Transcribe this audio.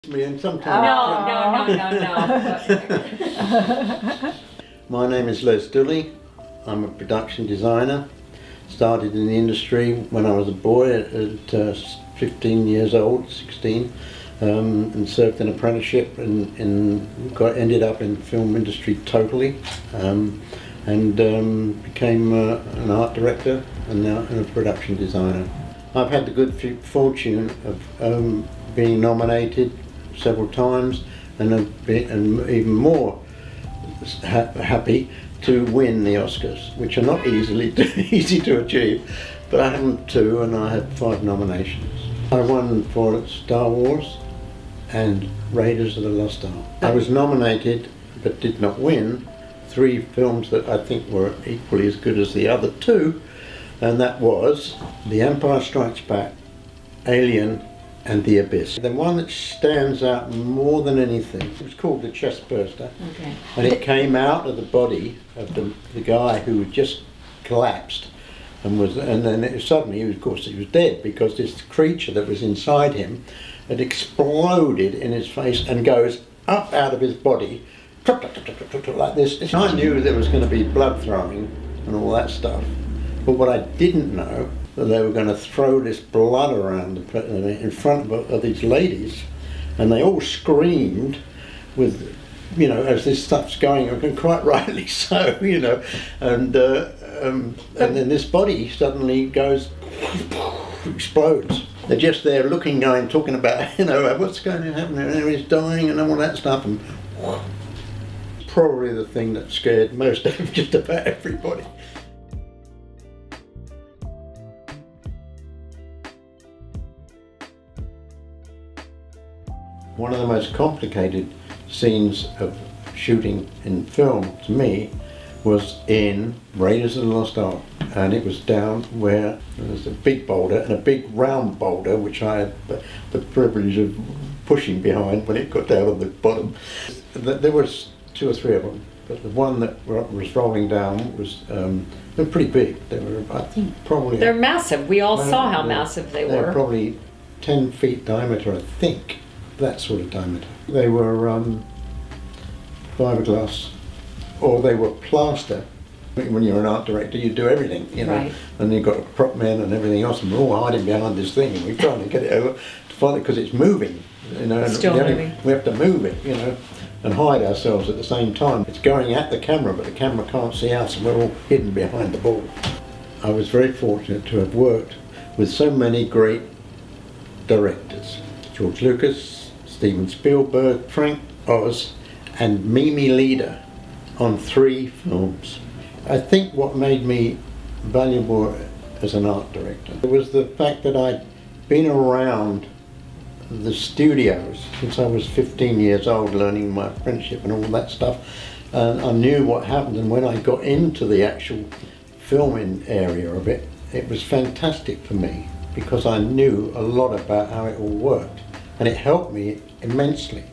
Me and sometimes No. My name is Les Dilley. I'm a production designer. Started in the industry when I was a boy at 15 years old, 16, and served an apprenticeship and ended up in the film industry totally, and became an art director and now a production designer. I've had the good fortune of being nominated several times and even more happy to win the Oscars, which are not easy to achieve, but I had two and I had 5 nominations. I won for Star Wars and Raiders of the Lost Ark. I was nominated but did not win 3 films that I think were equally as good as the other 2, and that was The Empire Strikes Back, Alien and The Abyss. The one that stands out more than anything, it was called The Chest Burster, Okay. and it came out of the body of the guy who had just collapsed and then suddenly he was dead, because this creature that was inside him had exploded in his face and goes up out of his body like this. I knew there was going to be blood throwing and all that stuff, but what I didn't know, that they were going to throw this blood around in front of these ladies, and they all screamed with, as this stuff's going, and quite rightly so, and then this body suddenly goes, explodes. They're just there looking, talking about, what's going to happen, and he's dying and all that stuff, and probably the thing that scared most of just about everybody. One of the most complicated scenes of shooting in film, to me, was in Raiders of the Lost Ark, and it was down where there was a big boulder and a big round boulder, which I had the privilege of pushing behind when it got down on the bottom. There was 2 or 3 of them, but the one that was rolling down was they were pretty big. They were, I think, probably... They're massive. We all saw how massive they were. They were probably 10 feet diameter, I think. That sort of diameter. They were fiberglass, or they were plaster. When you're an art director, you do everything, Right. And you've got prop men and everything else, and we're all hiding behind this thing, and we're trying to get it over to find it because it's moving, It's still moving. We have to move it, and hide ourselves at the same time. It's going at the camera, but the camera can't see us, and we're all hidden behind the ball. I was very fortunate to have worked with so many great directors: George Lucas, Steven Spielberg, Frank Oz, and Mimi Leder on 3 films. I think what made me valuable as an art director was the fact that I'd been around the studios since I was 15 years old, learning my apprenticeship and all that stuff. And I knew what happened, and when I got into the actual filming area of it, it was fantastic for me because I knew a lot about how it all worked. And it helped me immensely.